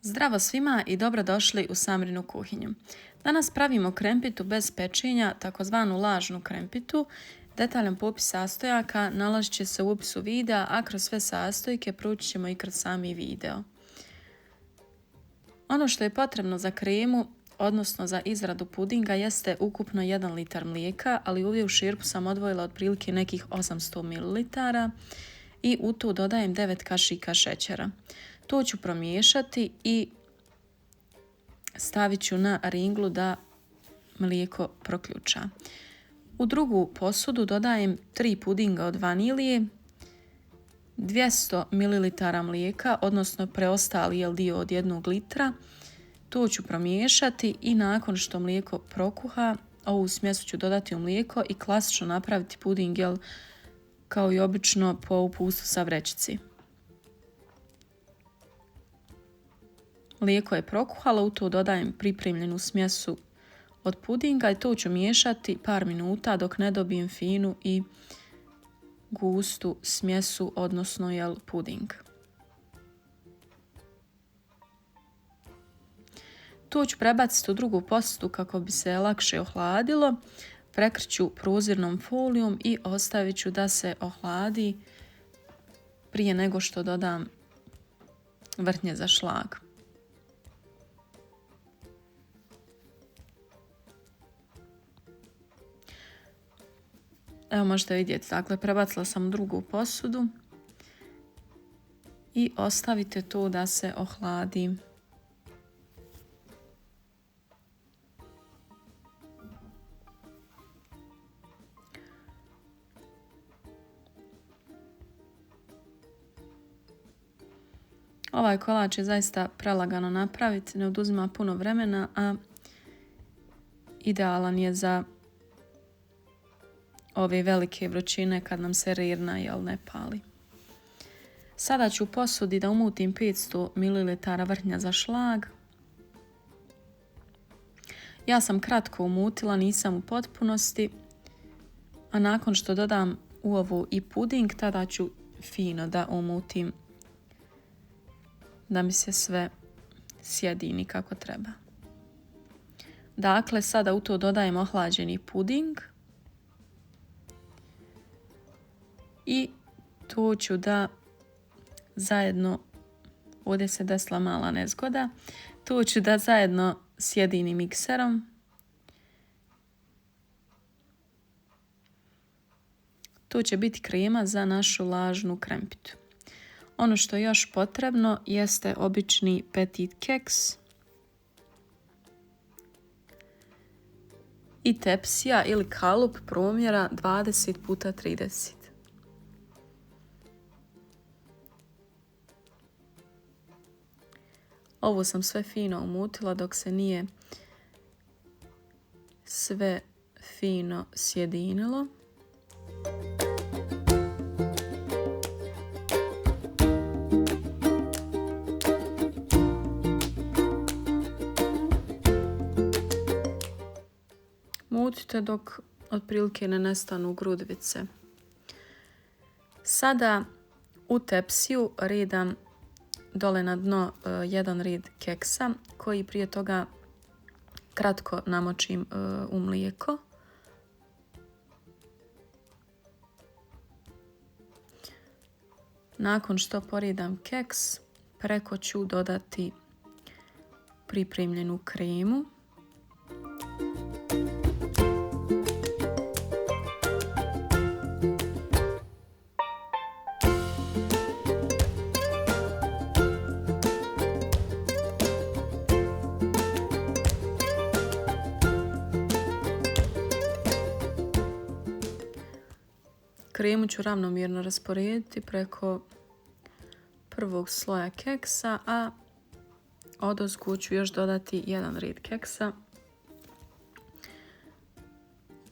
Zdravo svima i dobrodošli u Samrinu kuhinju. Danas pravimo krempitu bez pečenja, takozvanu lažnu krempitu. Detaljan popis sastojaka nalazit će se u opisu videa, a kroz sve sastojke proučit ćemo i kroz sami video. Ono što je potrebno za kremu, odnosno za izradu pudinga, jeste ukupno 1 litar mlijeka, ali ovdje u širpu sam odvojila otprilike nekih 800 ml i u to dodajem 9 kašika šećera. To ću promiješati i stavit ću na ringlu da mlijeko proključa. U drugu posudu dodajem 3 pudinga od vanilije, 200 ml mlijeka, odnosno preostali dio od 1 litra. To ću promiješati i nakon što mlijeko prokuha, ovu smjesu ću dodati u mlijeko i klasično napraviti puding kao i obično po uputstvu sa vrećici. Mlijeko je prokuhalo, u to dodajem pripremljenu smjesu od pudinga i to ću miješati par minuta dok ne dobijem finu i gustu smjesu, odnosno puding. To ću prebaciti u drugu posudu kako bi se lakše ohladilo. Prekrću prozirnom folijom i ostavit ću da se ohladi prije nego što dodam vrhnje za šlag. Evo možete vidjeti, dakle prebacila sam u drugu posudu i ostavite to da se ohladi. Ovaj kolač je zaista prelagano napraviti, ne oduzima puno vremena, a idealan je za ove velike vrućine kad nam se rirna ne pali. Sada ću u posudi da umutim 500 ml vrhnja za šlag. Ja sam kratko umutila, nisam u potpunosti, a nakon što dodam u ovu i puding, tada ću fino da umutim da mi se sve sjedini kako treba. Dakle, sada u to dodajem ohlađeni puding i to ću da zajedno, ovdje se desila mala nezgoda, to ću da zajedno sjedinim mikserom. To će biti krema za našu lažnu krempitu. Ono što je još potrebno jeste obični petit keks i tepsija ili kalup promjera 20x30. Ovo sam sve fino umutila dok se nije sve fino sjedinilo. Mutite dok otprilike ne nestanu grudvice. Sada u tepsiju redam dole na dno jedan red keksa koji prije toga kratko namočim u mlijeko. Nakon što poredam keks, preko ću dodati pripremljenu kremu. Kremu ću ravnomjerno rasporediti preko prvog sloja keksa, a odozgo ću još dodati jedan red keksa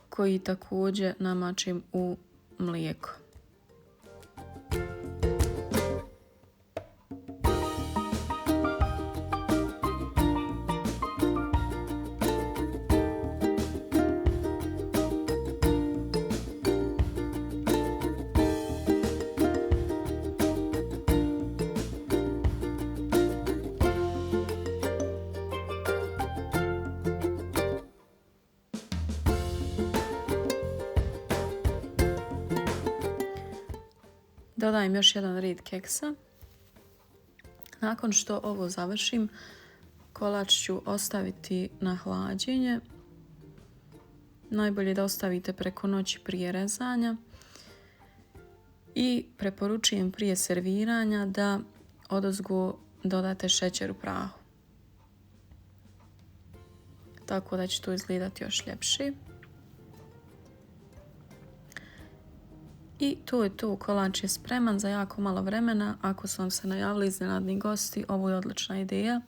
koji također namačim u mlijeko. Dodajem još jedan red keksa. Nakon što ovo završim, kolač ću ostaviti na hlađenje. Najbolje da ostavite preko noći prije rezanja. I preporučujem prije serviranja da odozgo dodate šećer u prahu. Tako da će to izgledati još ljepše. I to je to, kolač je spreman za jako malo vremena. Ako su vam se najavili iznenadni gosti, ovo je odlična ideja.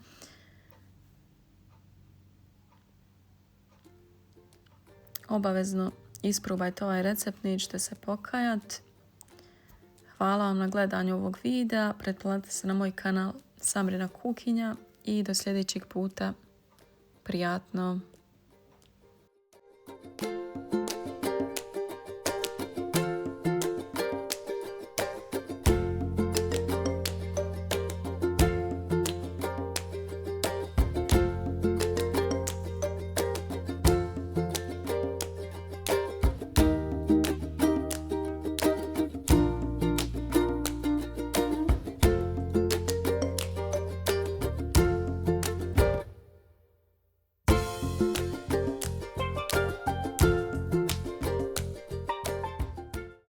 Obavezno isprobajte ovaj recept, nećete se pokajati. Hvala vam na gledanju ovog videa, pretplatite se na moj kanal Samrina kuhinja i do sljedećeg puta. Prijatno!